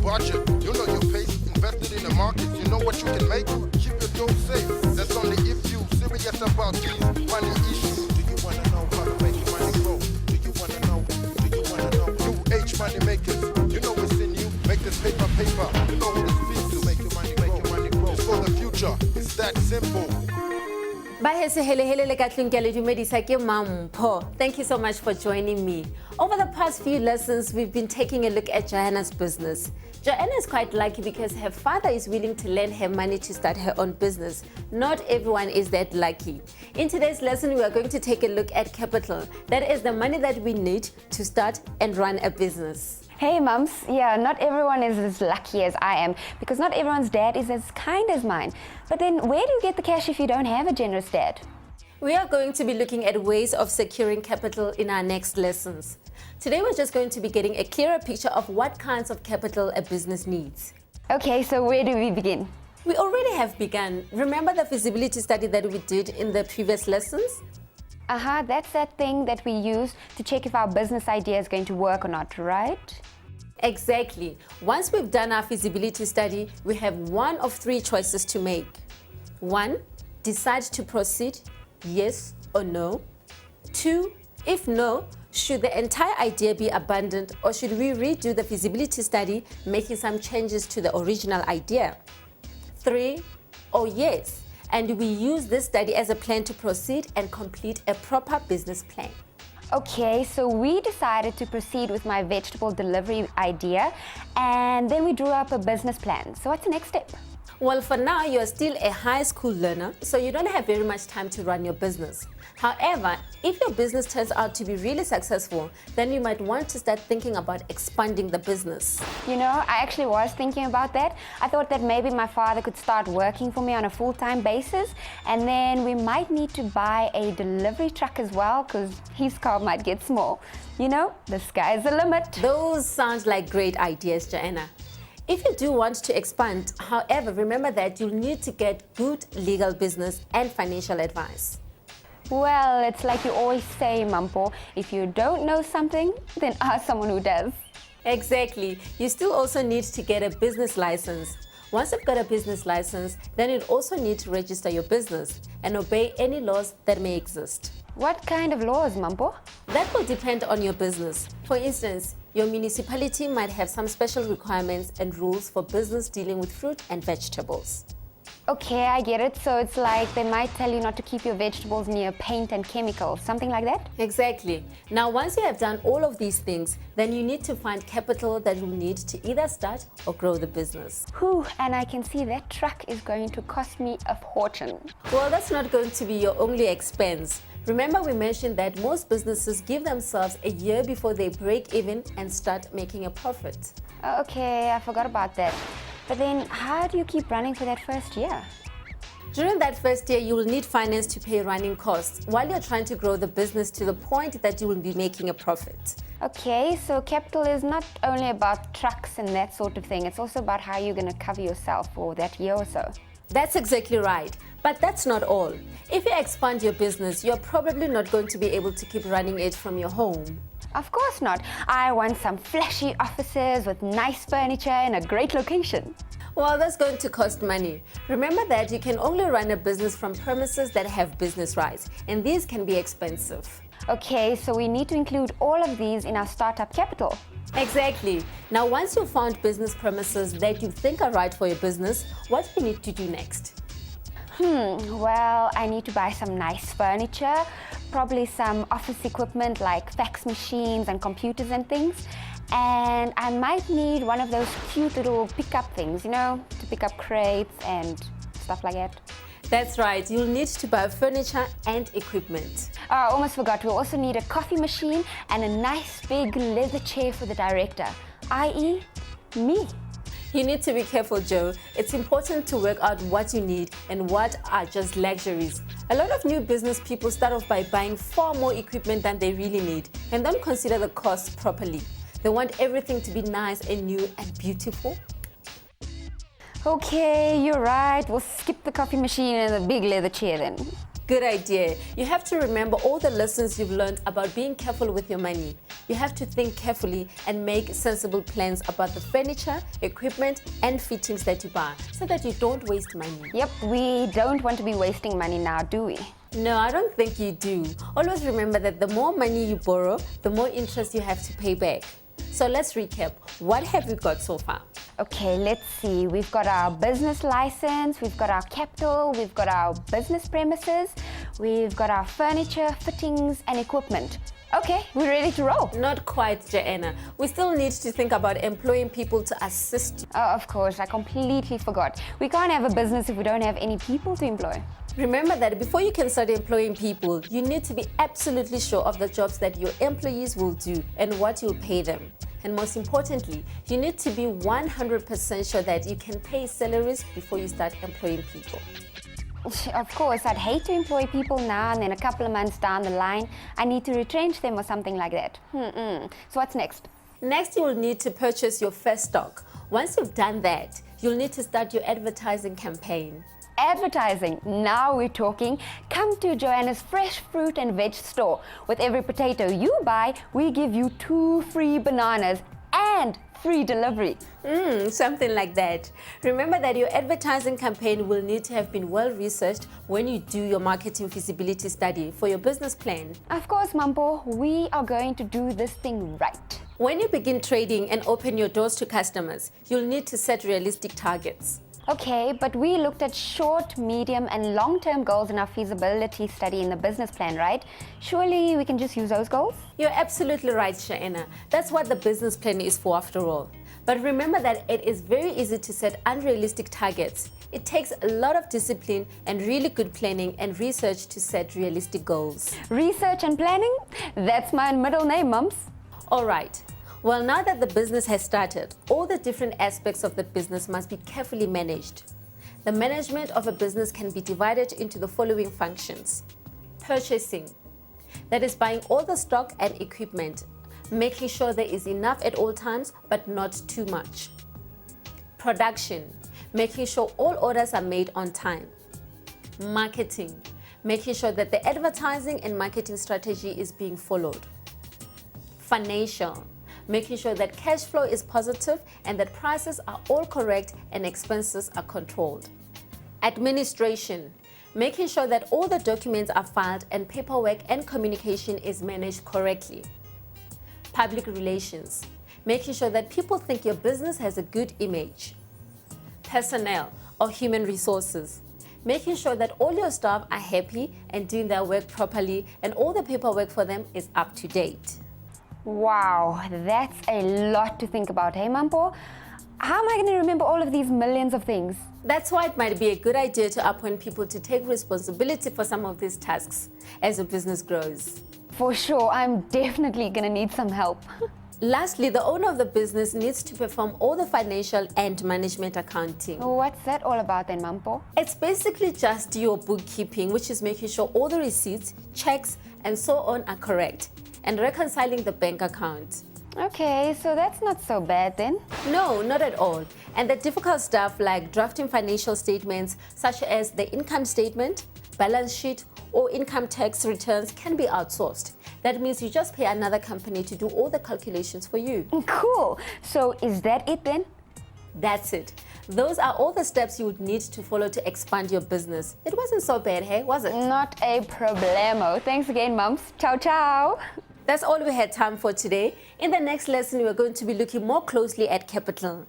budget. You know your pace, invested in the markets. You know what you can make. Keep your dough safe. That's only if you serious about these money issues. Do you wanna know how to make your money grow? Do you wanna know? Do you wanna know? New age money makers. You know it's in you. Make this paper. You know what it feels to make your money grow. It's for the future. It's that simple. Thank you so much for joining me. Over the past few lessons, we've been taking a look at Joanna's business. Joanna is quite lucky because her father is willing to lend her money to start her own business. Not everyone is that lucky. In today's lesson, we are going to take a look at capital. That is the money that we need to start and run a business. Hey mums, yeah, not everyone is as lucky as I am because not everyone's dad is as kind as mine. But then where do you get the cash if you don't have a generous dad? We are going to be looking at ways of securing capital in our next lessons. Today we're just going to be getting a clearer picture of what kinds of capital a business needs. Okay, so where do we begin? We already have begun. Remember the feasibility study that we did in the previous lessons? That's that thing that we use to check if our business idea is going to work or not, right? Exactly. Once we've done our feasibility study, we have one of three choices to make. 1, decide to proceed, yes or no. 2, if no, should the entire idea be abandoned or should we redo the feasibility study, making some changes to the original idea? 3, oh yes, and we use this study as a plan to proceed and complete a proper business plan. Okay, so we decided to proceed with my vegetable delivery idea and then we drew up a business plan. So what's the next step? Well, for now, you're still a high school learner, so you don't have very much time to run your business. However, if your business turns out to be really successful, then you might want to start thinking about expanding the business. You know, I actually was thinking about that. I thought that maybe my father could start working for me on a full-time basis, and then we might need to buy a delivery truck as well, because his car might get small. You know, the sky's the limit. Those sound like great ideas, Joanna. If you do want to expand, however, remember that you'll need to get good legal business and financial advice. Well, it's like you always say, Mampo, if you don't know something, then ask someone who does. Exactly. You still also need to get a business license. Once you've got a business license, then you'd also need to register your business and obey any laws that may exist. What kind of laws, Mampo? That will depend on your business. For instance, your municipality might have some special requirements and rules for business dealing with fruit and vegetables. Okay, I get it. So it's like they might tell you not to keep your vegetables near paint and chemicals, something like that? Exactly. Now, once you have done all of these things, then you need to find capital that you'll need to either start or grow the business. Whew, and I can see that truck is going to cost me a fortune. Well, that's not going to be your only expense. Remember, we mentioned that most businesses give themselves a year before they break even and start making a profit. Okay, I forgot about that. But then how do you keep running for that first year? During that first year, you will need finance to pay running costs while you're trying to grow the business to the point that you will be making a profit. Okay, so capital is not only about trucks and that sort of thing. It's also about how you're going to cover yourself for that year or so. That's exactly right. But that's not all. If you expand your business, you're probably not going to be able to keep running it from your home. Of course not. I want some flashy offices with nice furniture in a great location. Well, that's going to cost money. Remember that you can only run a business from premises that have business rights, and these can be expensive. Okay, so we need to include all of these in our startup capital. Exactly. Now, once you've found business premises that you think are right for your business, what do you need to do next? Well, I need to buy some nice furniture, probably some office equipment like fax machines and computers and things. And I might need one of those cute little pickup things, you know, to pick up crates and stuff like that. That's right, you'll need to buy furniture and equipment. I almost forgot, we'll also need a coffee machine and a nice big leather chair for the director, i.e. me. You need to be careful, Joe. It's important to work out what you need and what are just luxuries. A lot of new business people start off by buying far more equipment than they really need and don't consider the costs properly. They want everything to be nice and new and beautiful. Okay, you're right. We'll skip the coffee machine and the big leather chair then. Good idea. You have to remember all the lessons you've learned about being careful with your money. You have to think carefully and make sensible plans about the furniture, equipment, and fittings that you buy so that you don't waste money. Yep, we don't want to be wasting money now, do we? No, I don't think you do. Always remember that the more money you borrow, the more interest you have to pay back. So let's recap. What have we got so far? Okay, let's see. We've got our business license, we've got our capital, we've got our business premises, we've got our furniture, fittings, and equipment. Okay, we're ready to roll. Not quite, Joanna. We still need to think about employing people to assist you. Oh, of course, I completely forgot. We can't have a business if we don't have any people to employ. Remember that before you can start employing people, you need to be absolutely sure of the jobs that your employees will do and what you'll pay them. And most importantly, you need to be 100% sure that you can pay salaries before you start employing people. Of course, I'd hate to employ people now and then a couple of months down the line, I need to retrench them or something like that. So what's next? Next, you will need to purchase your first stock. Once you've done that, you'll need to start your advertising campaign. Advertising. Now we're talking. Come to Joanna's fresh fruit and veg store. With every potato you buy, we give you 2 free bananas and free delivery. Something like that. Remember that your advertising campaign will need to have been well researched when you do your marketing feasibility study for your business plan. Of course, Mampo, we are going to do this thing right. When you begin trading and open your doors to customers, you'll need to set realistic targets. Okay, but we looked at short, medium, and long-term goals in our feasibility study in the business plan, right? Surely we can just use those goals? You're absolutely right, Shaina. That's what the business plan is for after all. But remember that it is very easy to set unrealistic targets. It takes a lot of discipline and really good planning and research to set realistic goals. Research and planning? That's my middle name, Mums. All right. Well, now that the business has started, all the different aspects of the business must be carefully managed. The management of a business can be divided into the following functions. Purchasing, that is buying all the stock and equipment, making sure there is enough at all times, but not too much. Production, making sure all orders are made on time. Marketing, making sure that the advertising and marketing strategy is being followed. Financial, making sure that cash flow is positive and that prices are all correct and expenses are controlled. Administration, making sure that all the documents are filed and paperwork and communication is managed correctly. Public relations, making sure that people think your business has a good image. Personnel or human resources, making sure that all your staff are happy and doing their work properly and all the paperwork for them is up to date. Wow, that's a lot to think about, hey Mampo? How am I going to remember all of these millions of things? That's why it might be a good idea to appoint people to take responsibility for some of these tasks as your business grows. For sure, I'm definitely going to need some help. Lastly, the owner of the business needs to perform all the financial and management accounting. What's that all about then, Mampo? It's basically just your bookkeeping, which is making sure all the receipts, checks, and so on are correct, and reconciling the bank account. Okay, so that's not so bad then. No, not at all. And the difficult stuff like drafting financial statements such as the income statement, balance sheet, or income tax returns can be outsourced. That means you just pay another company to do all the calculations for you. Cool. So is that it then? That's it. Those are all the steps you would need to follow to expand your business. It wasn't so bad, hey, was it? Not a problemo. Thanks again, Mums. Ciao, ciao. That's all we had time for today. In the next lesson, we're going to be looking more closely at capital.